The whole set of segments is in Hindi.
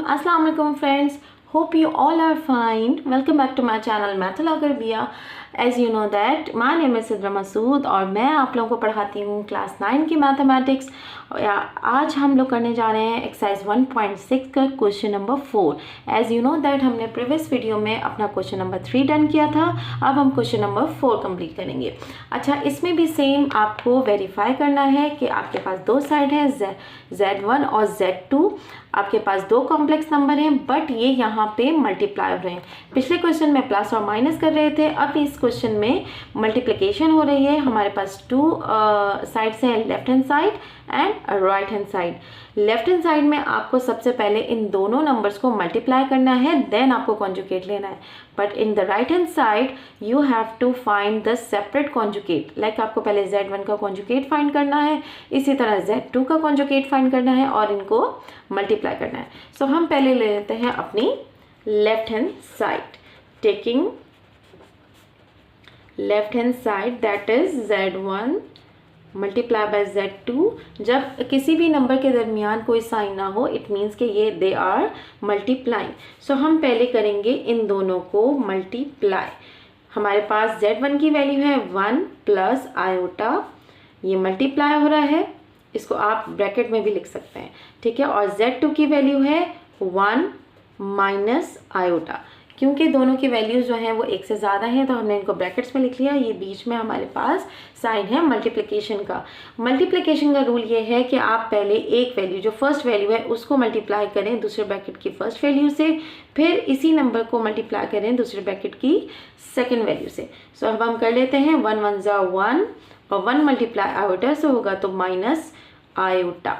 अस्सलाम वालेकुम friends, hope you all are fine. Welcome back to my channel Mathal Agarbia. As you know that my name is Sidra Masood और मैं आप लोगों को पढ़ाती हूँ क्लास 9 की मैथमेटिक्स। आज हम लोग करने जा रहे हैं एक्सरसाइज 1.6 का question number 4। As you know that हमने प्रीवियस वीडियो में अपना क्वेश्चन नंबर 3 डन किया था। अब हम क्वेश्चन नंबर 4 कंप्लीट करेंगे। अच्छा, इसमें भी सेम आपको वेरीफाई करना है कि आपके पास दो साइड है Z1 और Z2। आपके पास दो कॉम्प्लेक्स नंबर हैं बट ये यहाँ पे मल्टीप्लाई हो रहे हैं। पिछले क्वेश्चन में प्लस और माइनस कर रहे थे, अब इस क्वेश्चन में मल्टीप्लिकेशन हो रही है। हमारे पास टू साइड्स हैं, left hand side and right hand side. Left hand side में आपको सबसे पहले इन दोनों नंबर्स को मल्टीप्लाई करना है, देन आपको कॉन्जुगेट लेना है। But in the right hand side you have to find the separate conjugate. Like आपको पहले Z1 का कॉन्जुगेट फाइंड करना है, इसी तरह Z2 का कॉन्जुगेट फाइंड करना है और इनको मल्टीप्लाई करना है। सो हम पहले ले लेते हैं अपनी left hand side, taking left hand side that is Z1 multiply by Z2। जब किसी भी नंबर के दरमियान कोई साइन ना हो, इट मीन्स कि ये दे आर मल्टीप्लाइंग। सो हम पहले करेंगे इन दोनों को मल्टीप्लाई। हमारे पास Z1 की वैल्यू है 1 प्लस आयोटा, ये मल्टीप्लाई हो रहा है, इसको आप ब्रैकेट में भी लिख सकते हैं, ठीक है। और Z2 की वैल्यू है 1 माइनस आयोटा। क्योंकि दोनों की वैल्यूज जो हैं वो एक से ज़्यादा हैं तो हमने इनको ब्रैकेट्स में लिख लिया। ये बीच में हमारे पास साइन है मल्टीप्लिकेशन का। मल्टीप्लिकेशन का रूल ये है कि आप पहले एक वैल्यू, जो फर्स्ट वैल्यू है, उसको मल्टीप्लाई करें दूसरे ब्रैकेट की फर्स्ट वैल्यू से, फिर इसी नंबर को मल्टीप्लाई करें दूसरे ब्रैकेट की सेकेंड वैल्यू से। सो अब हम कर लेते हैं 1 1 जा 1 और 1 मल्टीप्लाई आयोटा से होगा तो माइनस आयोटा।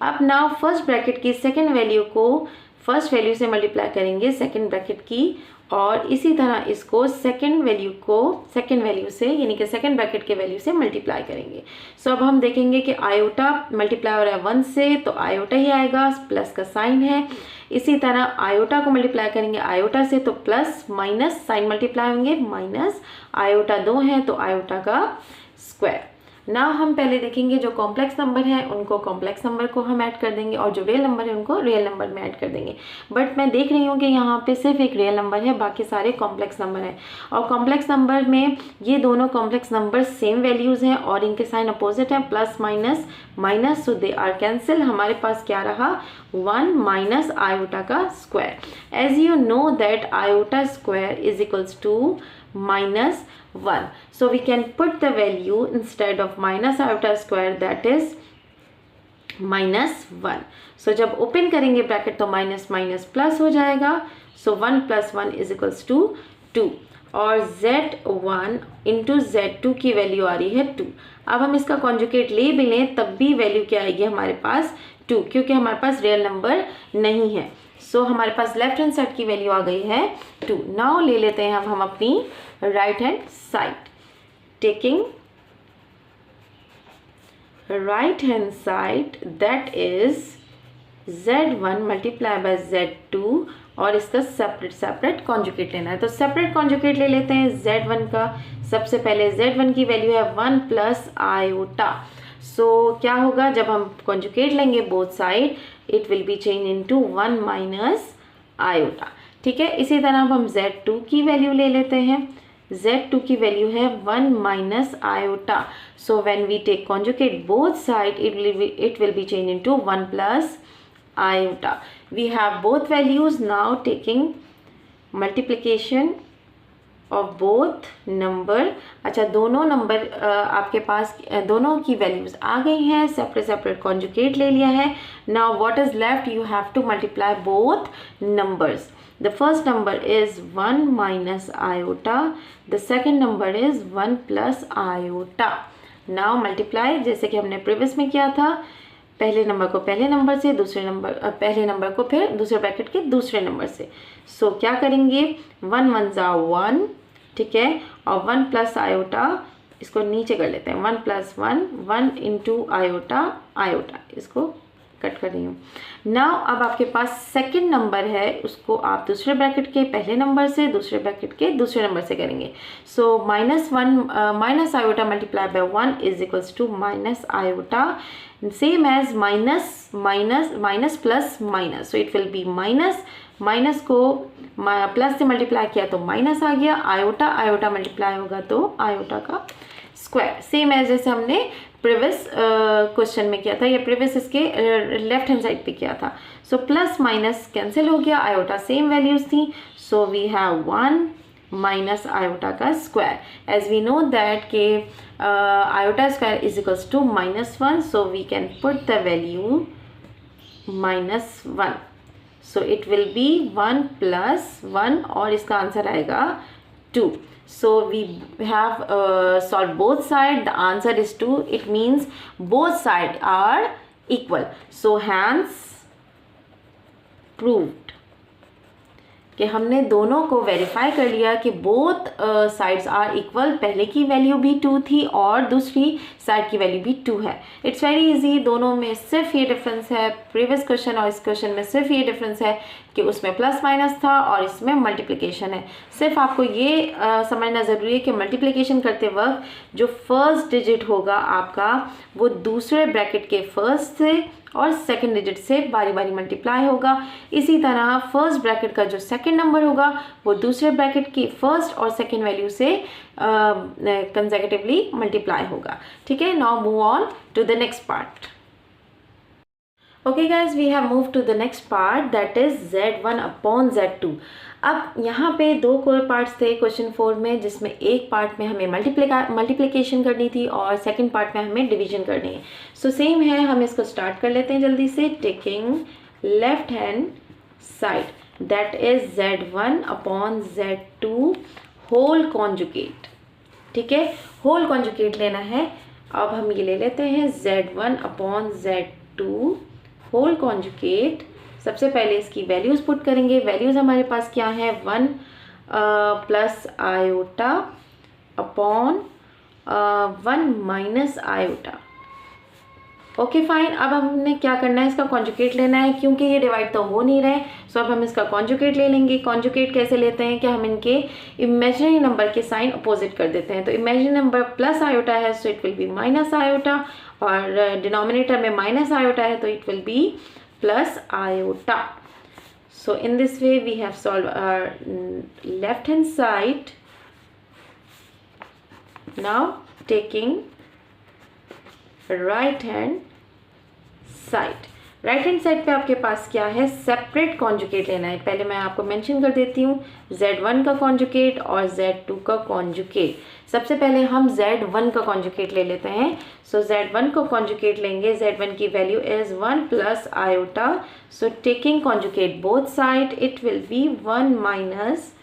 अब नाउ फर्स्ट ब्रैकेट की सेकेंड वैल्यू को फर्स्ट वैल्यू से मल्टीप्लाई करेंगे सेकंड ब्रैकेट की, और इसी तरह इसको सेकंड वैल्यू को सेकंड वैल्यू से यानी कि सेकंड ब्रैकेट के वैल्यू से मल्टीप्लाई करेंगे। सो अब हम देखेंगे कि आयोटा मल्टीप्लाई हो रहा है 1 से तो आयोटा ही आएगा, प्लस का साइन है। इसी तरह आयोटा को मल्टीप्लाई करेंगे आयोटा से तो प्लस माइनस साइन मल्टीप्लाई होंगे, माइनस आयोटा 2 है तो आयोटा का स्क्वायर। ना हम पहले देखेंगे जो कॉम्प्लेक्स नंबर है उनको कॉम्प्लेक्स नंबर को हम ऐड कर देंगे और जो रियल नंबर है उनको रियल नंबर में ऐड कर देंगे। बट मैं देख रही हूँ कि यहाँ पे सिर्फ एक रियल नंबर है, बाकी सारे कॉम्प्लेक्स नंबर हैं। और कॉम्प्लेक्स नंबर में ये दोनों कॉम्प्लेक्स नंबर सेम वैल्यूज़ हैं और इनके साइन अपोजिट हैं, plus minus minus, so they are cancel. हमारे पास क्या रहा 1 माइनस आयोटा का square. As you know that iota square is equals to minus 1. So we can put the value instead of minus iota square, that is minus 1. So जब ओपन करेंगे ब्रैकेट तो माइनस माइनस प्लस हो जाएगा। So 1 plus 1 is equals to 2 और Z1 इंटू Z2 की वैल्यू आ रही है 2। अब हम इसका कॉन्जुगेट ले भी लें तब भी वैल्यू क्या आएगी हमारे पास 2, क्योंकि हमारे पास रियल नंबर नहीं है। सो हमारे पास लेफ्ट हैंड साइड की वैल्यू आ गई है 2। नाउ ले लेते हैं अब हम अपनी right hand side, taking right hand side that is Z1 multiply by Z2 और इसका सेपरेट कॉन्जुगेट लेना है। तो सेपरेट कॉन्जुगेट ले लेते हैं Z1 का। सबसे पहले Z1 की वैल्यू है 1 प्लस आयोटा। सो क्या होगा जब हम कॉन्जुगेट लेंगे both side, it will be change into 1 minus iota, ठीक है। इसी तरह अब हम Z2 की वैल्यू ले लेते हैं। Z2 की वैल्यू है 1 minus iota. So when we take conjugate both side it will be change into 1 plus iota. We have both values. Now taking multiplication of both number. अच्छा, दोनों नंबर आपके पास दोनों की वैल्यूज आ गई हैं, सेपरेट कॉन्जुगेट ले लिया है। Now what is left, you have to multiply both numbers. The first number is 1 minus iota, the second number is 1 plus iota. Now multiply जैसे कि हमने प्रीवियस में किया था, पहले नंबर को पहले नंबर से, पहले नंबर को फिर दूसरे ब्रैकेट के दूसरे नंबर से। सो क्या करेंगे 1 1 जा 1, ठीक है, और 1 प्लस आयोटा इसको नीचे कर लेते हैं। 1 प्लस 1 1 इंटू आयोटा, आयोटा इसको कट कर रही हूँ। नाउ अब आपके पास सेकंड नंबर है, उसको आप दूसरे ब्रैकेट के पहले नंबर से दूसरे ब्रैकेट के दूसरे नंबर से करेंगे। So -1 minus iota multiply by 1 is equals to minus iota, same as minus minus minus plus minus, so it will be minus, minus को प्लस से मल्टीप्लाई किया तो माइनस आ गया, आयोटा आयोटा मल्टीप्लाई होगा तो आयोटा का स्क्वायर, सेम एज जैसे हमने प्रीवियस क्वेश्चन में किया था या प्रीवियस इसके लेफ्ट हैंड साइड पे किया था। सो प्लस माइनस कैंसिल हो गया, आयोटा सेम वैल्यूज थी, so we have 1 minus iota का square. As we know that के iota square is equals to -1, so we can put the value -1, so it will be 1 plus 1 और इसका आंसर आएगा 2. So we have solved both sides. The answer is 2. It means both sides are equal. So hence proved कि हमने दोनों को वेरीफाई कर लिया कि बोथ साइड्स आर इक्वल। पहले की वैल्यू भी 2 थी और दूसरी साइड की वैल्यू भी 2 है। इट्स वेरी इजी, दोनों में सिर्फ ये डिफरेंस है, प्रीवियस क्वेश्चन और इस क्वेश्चन में सिर्फ ये डिफरेंस है कि उसमें प्लस माइनस था और इसमें मल्टीप्लिकेशन है। सिर्फ आपको ये समझना ज़रूरी है कि मल्टीप्लिकेशन करते वक्त जो फर्स्ट डिजिट होगा आपका वो दूसरे ब्रैकेट के फर्स्ट से और सेकंड डिजिट से बारी बारी मल्टीप्लाई होगा। इसी तरह फर्स्ट ब्रैकेट का जो सेकंड नंबर होगा वो दूसरे ब्रैकेट की फर्स्ट और सेकंड वैल्यू से कंसेक्यूटिवली मल्टीप्लाई होगा। ठीक है, now move on to the next part. Okay guys, we have move to the next part that is Z1 upon Z2। अब यहाँ पे दो कोर पार्ट्स थे क्वेश्चन 4 में, जिसमें एक पार्ट में हमें मल्टीप्लिकेशन करनी थी और सेकंड पार्ट में हमें डिवीजन करनी है। सो सेम है, हम इसको स्टार्ट कर लेते हैं जल्दी से। Taking left hand side that is Z1 upon Z2 whole conjugate. ठीक है, होल कॉन्जुगेट लेना है। अब हम ये ले लेते हैं Z1 upon Z2 whole conjugate. सबसे पहले इसकी वैल्यूज़ पुट करेंगे। वैल्यूज़ हमारे पास क्या है, 1 plus iota upon 1 minus iota. Okay fine, अब हमने क्या करना है, इसका कॉन्जुगेट लेना है। क्योंकि ये डिवाइड तो हो नहीं रहे, सो अब हम इसका कॉन्जुगेट ले लेंगे। कॉन्जुगेट कैसे लेते हैं कि हम इनके इमेजिनरी नंबर के साइन अपोजिट कर देते हैं। तो इमेजिनरी नंबर प्लस आयोटा है, सो it will be minus iota, और डिनोमिनेटर में माइनस आयोटा है तो it will B plus iota. So in this way we have solved our left hand side. Now taking right hand side. Right hand side पे आपके पास क्या है, सेपरेट कॉन्जुगेट लेना है। पहले मैं आपको मेंशन कर देती हूँ Z1 का कॉन्जुगेट और Z2 का कॉन्जुगेट। सबसे पहले हम Z1 का कॉन्जुगेट ले लेते हैं। सो Z1 को कॉन्जुगेट लेंगे। Z1 की value is 1 plus iota, so taking conjugate both side it will be 1 minus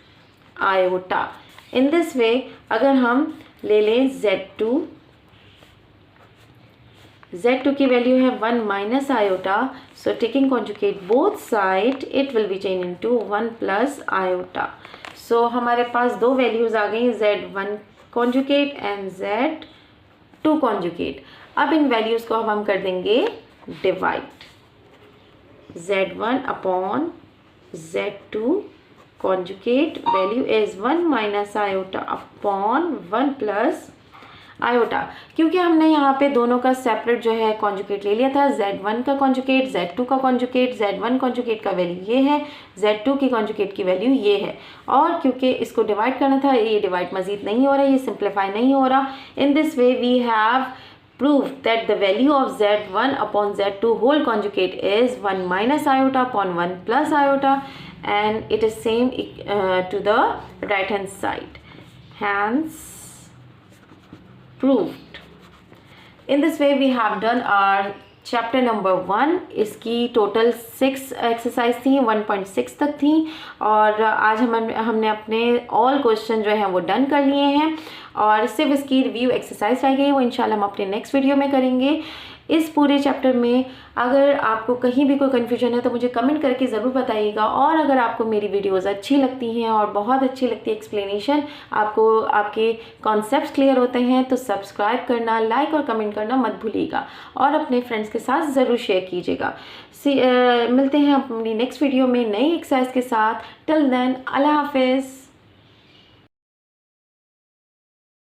iota. In this way अगर हम ले लें Z2 की वैल्यू है 1 minus iota, so taking conjugate both side it will be change into 1 plus iota. So हमारे पास दो वैल्यूज आ गई, Z1 conjugate and Z2 conjugate. अब इन वैल्यूज को हम कर देंगे divide. Z1 upon Z2 conjugate value is 1 minus iota upon 1 plus iota. क्योंकि हमने यहाँ पे दोनों का सेपरेट जो है कॉन्जुगेट ले लिया था, Z1 का कॉन्जुगेट, Z2 का कॉन्जुगेट। Z1 कॉन्जुगेट का वैल्यू ये है, Z2 की कॉन्जुगेट की वैल्यू ये है। और क्योंकि इसको डिवाइड करना था, ये डिवाइड मजीद नहीं हो रहा, ये सिंप्लीफाई नहीं हो रहा। In this way we have proved that the value of Z1 upon Z2 whole conjugate is 1 minus iota upon 1 plus iota, and it is same to the right hand side. Hence proved. In this way we have done our chapter number 1. इसकी टोटल 6 एक्सरसाइज थी, 1.6 तक थी, और आज हमने अपने ऑल क्वेश्चन जो हैं वो डन कर लिए हैं। और सिर्फ इसकी रिव्यू एक्सरसाइज रह गई, वो इंशाल्लाह हम अपने नेक्स्ट वीडियो में करेंगे। इस पूरे चैप्टर में अगर आपको कहीं भी कोई कन्फ्यूजन है तो मुझे कमेंट करके ज़रूर बताइएगा। और अगर आपको मेरी वीडियोस अच्छी लगती हैं और बहुत अच्छी लगती है एक्सप्लेनेशन, आपको आपके कॉन्सेप्ट्स क्लियर होते हैं, तो सब्सक्राइब करना, लाइक और कमेंट करना मत भूलिएगा और अपने फ्रेंड्स के साथ ज़रूर शेयर कीजिएगा। मिलते हैं अपनी नेक्स्ट वीडियो में नई एक्सरसाइज के साथ। टिल देन, अल्लाह हाफिज़।